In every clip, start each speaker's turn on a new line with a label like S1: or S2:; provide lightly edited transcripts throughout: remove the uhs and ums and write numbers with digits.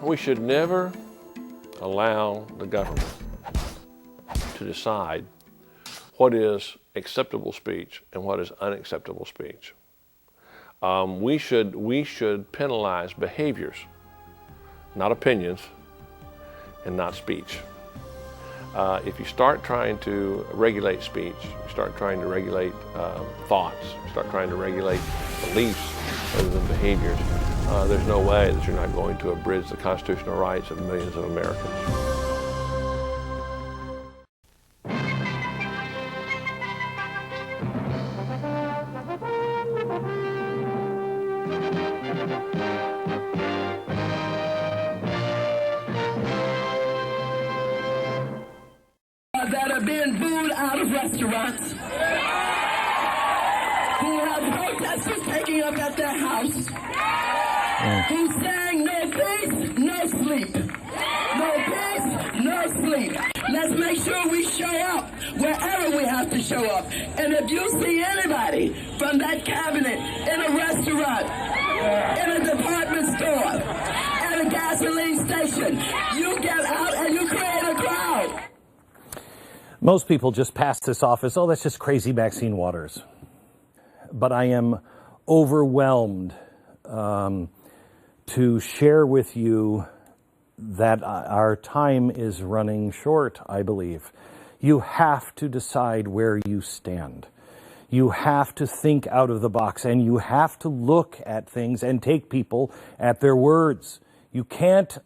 S1: We should never allow the government to decide what is acceptable speech and what is unacceptable speech. We should penalize behaviors, not opinions, and not speech. If you start trying to regulate speech, you start trying to regulate thoughts, you start trying to regulate beliefs rather than behaviors, there's no way that you're not going to abridge the constitutional rights of millions of Americans.
S2: That are being booed out of restaurants, who have protesters taking up at their house, who's saying no peace, no sleep. No peace, no sleep. Let's make sure we show up wherever we have to show up. And if you see anybody from that cabinet in a restaurant, in a department store, at a gasoline station, you get out and you create a crowd.
S3: Most people just pass this off as, oh, that's just crazy Maxine Waters. But I am overwhelmed to share with you that our time is running short, I believe. You have to decide where you stand. You have to think out of the box, and you have to look at things and take people at their words. You can't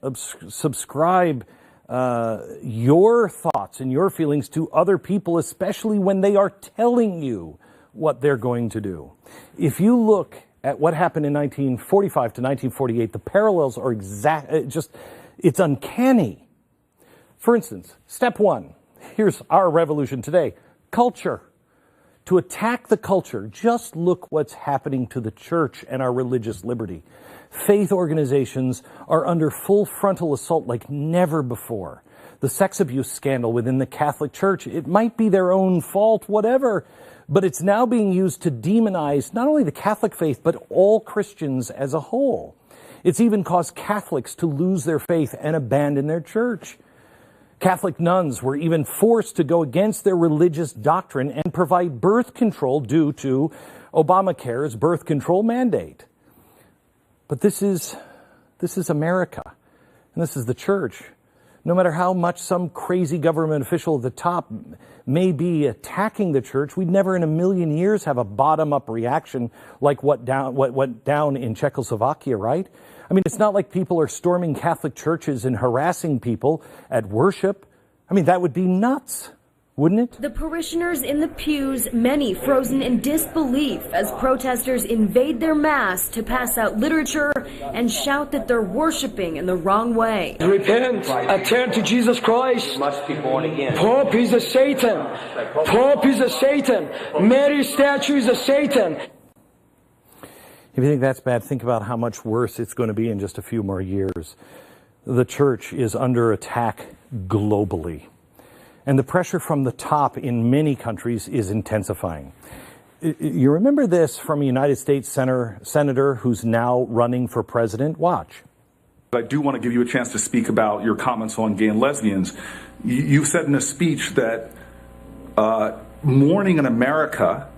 S3: subscribe your thoughts and your feelings to other people, especially when they are telling you what they're going to do. If you look at what happened in 1945 to 1948, the parallels are it's uncanny. For instance, step one, here's our revolution today, culture. To attack the culture, just look what's happening to the church and our religious liberty. Faith organizations are under full frontal assault like never before. The sex abuse scandal within the Catholic Church, it might be their own fault, whatever, but it's now being used to demonize not only the Catholic faith, but all Christians as a whole. It's even caused Catholics to lose their faith and abandon their church. Catholic nuns were even forced to go against their religious doctrine and provide birth control due to Obamacare's birth control mandate. But this is America, and this is the church. No matter how much some crazy government official at the top may be attacking the church, we'd never in a million years have a bottom-up reaction like what went down in Czechoslovakia, right? I mean, it's not like people are storming Catholic churches and harassing people at worship. I mean, that would be nuts, wouldn't it?
S4: The parishioners in the pews, many frozen in disbelief as protesters invade their mass to pass out literature and shout that they're worshiping in the wrong way.
S5: Repent, turn to Jesus Christ. You must be born again. Pope is a Satan. Pope is a Satan. Mary's statue is a Satan.
S3: If you think that's bad, think about how much worse it's going to be in just a few more years. The church is under attack globally. And the pressure from the top in many countries is intensifying. You remember this from a United States senator who's now running for president? Watch.
S6: I do want to give you a chance to speak about your comments on gay and lesbians. You said in a speech that mourning an America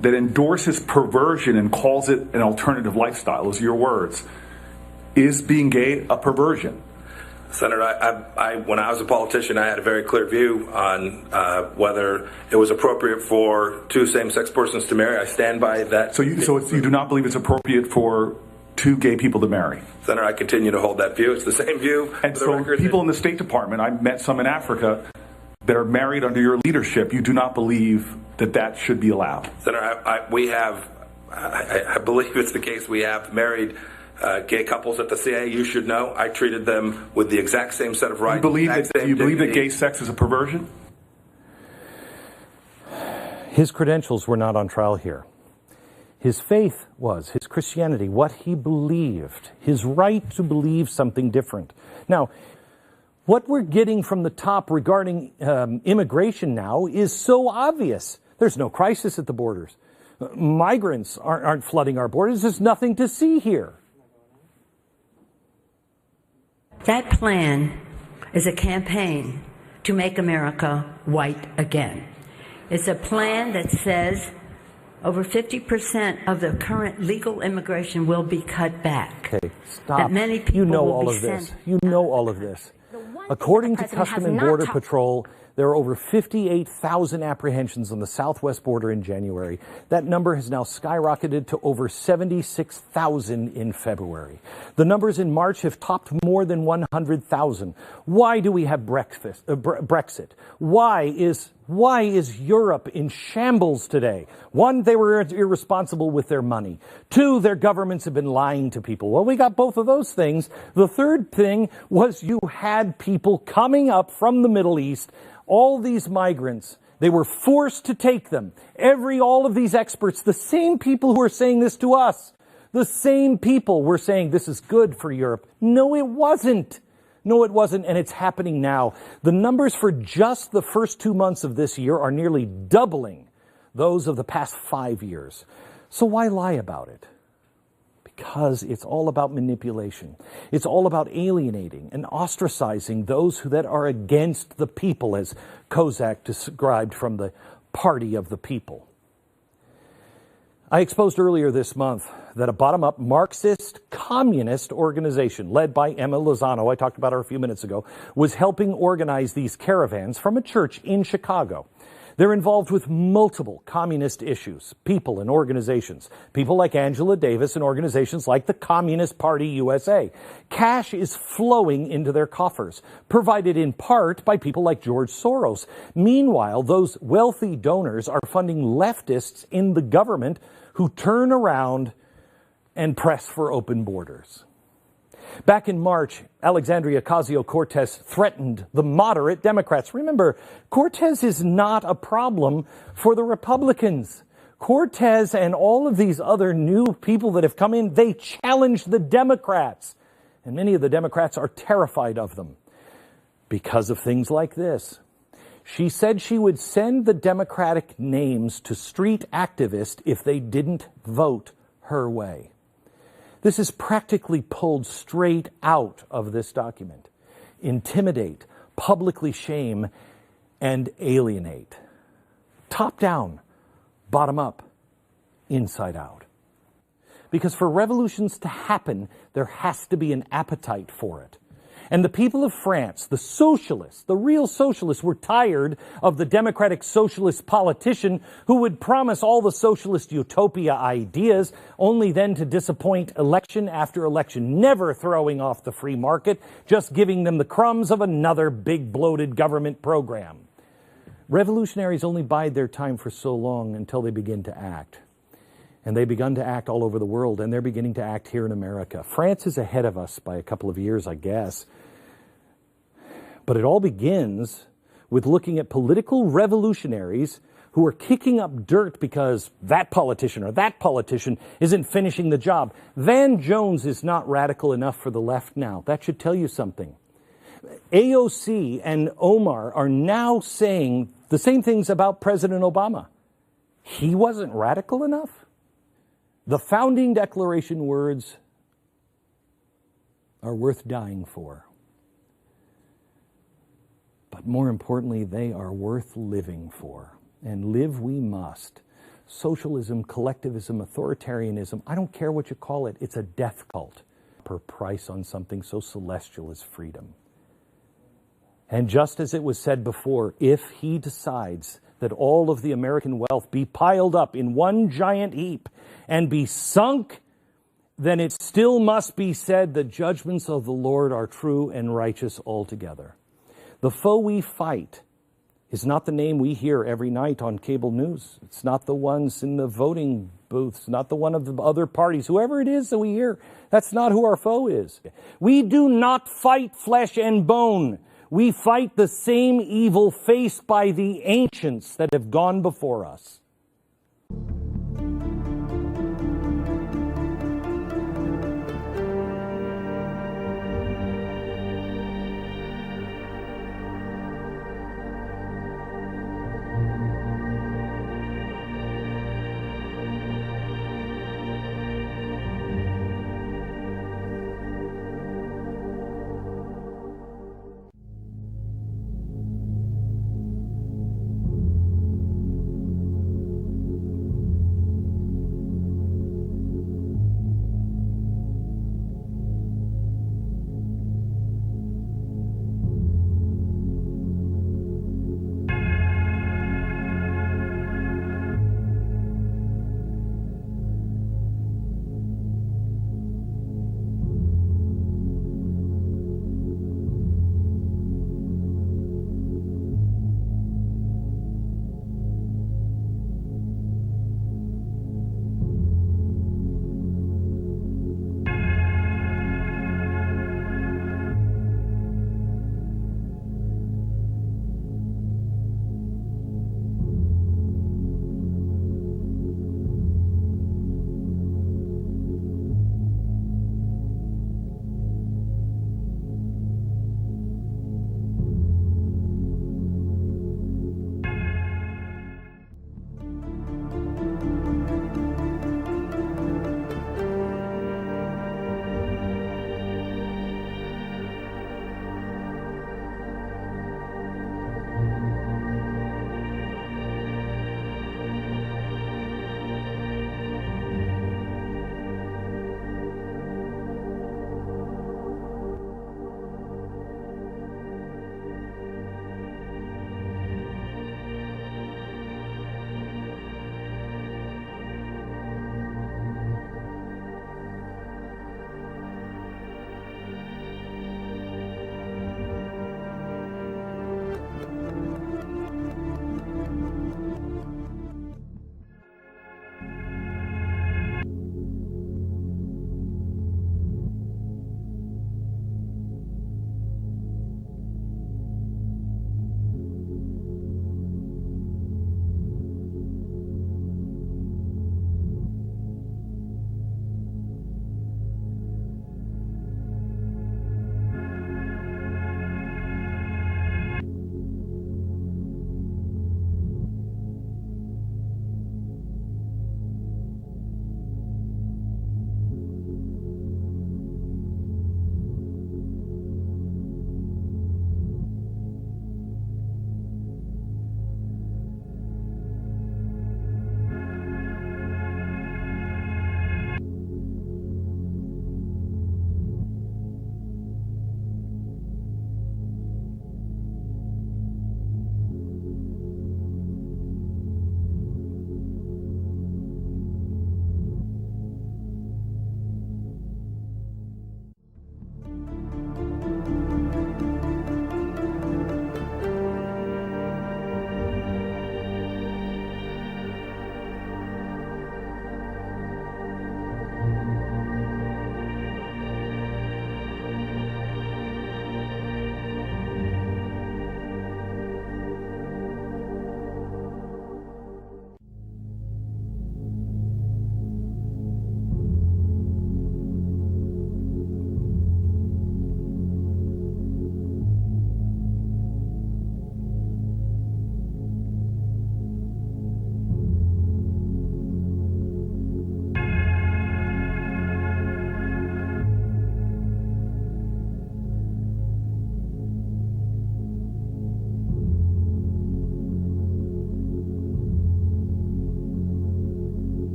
S6: that endorses perversion and calls it an alternative lifestyle, those are your words. Is being gay a perversion?
S7: Senator, when I was a politician, I had a very clear view on whether it was appropriate for two same-sex persons to marry. I stand by that.
S6: So you do not believe it's appropriate for two gay people to marry?
S7: Senator, I continue to hold that view. It's the same view.
S6: And so people in the State Department, I met some in Africa that are married under your leadership. You do not believe that that should be allowed?
S7: Senator, I believe it's the case. We have married gay couples at the CIA. You should know I treated them with the exact same set of rights.
S6: Do you believe that gay sex is a perversion?
S3: His credentials were not on trial here. His faith was, his Christianity, what he believed, his right to believe something different. Now, what we're getting from the top regarding immigration now is so obvious. There's no crisis at the borders. Migrants aren't flooding our borders. There's nothing to see here.
S8: That plan is a campaign to make America white again. It's a plan that says over 50% of the current legal immigration will be cut back.
S3: Okay, stop.
S8: That many people
S3: you know
S8: will
S3: all
S8: be
S3: of this.
S8: sent.
S3: You know all of this. According to Customs and Border Patrol, there are over 58,000 apprehensions on the southwest border in January. That number has now skyrocketed to over 76,000 in February. The numbers in March have topped more than 100,000. Why do we have Brexit? Why is Europe in shambles today? One, they were irresponsible with their money. Two, their governments have been lying to people. Well, we got both of those things. The third thing was you had people coming up from the Middle East, all these migrants. They were forced to take them. All of these experts, the same people who are saying this to us, the same people were saying this is good for Europe. No, it wasn't. No, it wasn't, and it's happening now. The numbers for just the first 2 months of this year are nearly doubling those of the past 5 years. So why lie about it? Because it's all about manipulation. It's all about alienating and ostracizing those that are against the people, as Kozak described from the party of the people. I exposed earlier this month that a bottom-up Marxist communist organization led by Emma Lozano, I talked about her a few minutes ago, was helping organize these caravans from a church in Chicago. They're involved with multiple communist issues, people and organizations. People like Angela Davis and organizations like the Communist Party USA. Cash is flowing into their coffers, provided in part by people like George Soros. Meanwhile, those wealthy donors are funding leftists in the government who turn around and press for open borders. Back in March, Alexandria Ocasio-Cortez threatened the moderate Democrats. Remember, Cortez is not a problem for the Republicans. Cortez and all of these other new people that have come in, they challenge the Democrats. And many of the Democrats are terrified of them because of things like this. She said she would send the Democratic names to street activists if they didn't vote her way. This is practically pulled straight out of this document. Intimidate, publicly shame, and alienate. Top down, bottom up, inside out. Because for revolutions to happen, there has to be an appetite for it. And the people of France, the socialists, the real socialists, were tired of the democratic socialist politician who would promise all the socialist utopia ideas, only then to disappoint election after election, never throwing off the free market, just giving them the crumbs of another big bloated government program. Revolutionaries only bide their time for so long until they begin to act. And they've begun to act all over the world, and they're beginning to act here in America. France is ahead of us by a couple of years, I guess. But it all begins with looking at political revolutionaries who are kicking up dirt because that politician or that politician isn't finishing the job. Van Jones is not radical enough for the left now. That should tell you something. AOC and Omar are now saying the same things about President Obama. He wasn't radical enough? The founding declaration words are worth dying for. But more importantly, they are worth living for. And live we must. Socialism, collectivism, authoritarianism, I don't care what you call it, it's a death cult. Per price on something so celestial as freedom. And just as it was said before, if he decides that all of the American wealth be piled up in one giant heap and be sunk, then it still must be said the judgments of the Lord are true and righteous altogether. The foe we fight is not the name we hear every night on cable news. It's not the ones in the voting booths, not the one of the other parties, whoever it is that we hear. That's not who our foe is. We do not fight flesh and bone. We fight the same evil faced by the ancients that have gone before us.